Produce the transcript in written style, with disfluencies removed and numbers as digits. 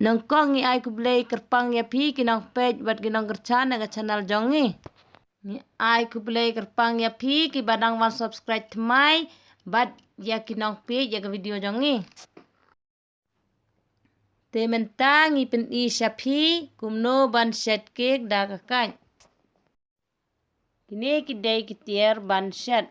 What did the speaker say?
Nangkong ni ai ku blay kerpang ya pi kinang page bat kinang kercana ga channel jongi. Ni ai ku blay kerpang ya pi ki badang wan subscribe tmai bat ya kinang page ya ga video jongi. Te mentang ipen I syapi kumno ban set cake da kakak. Kini kidai kitier ban set.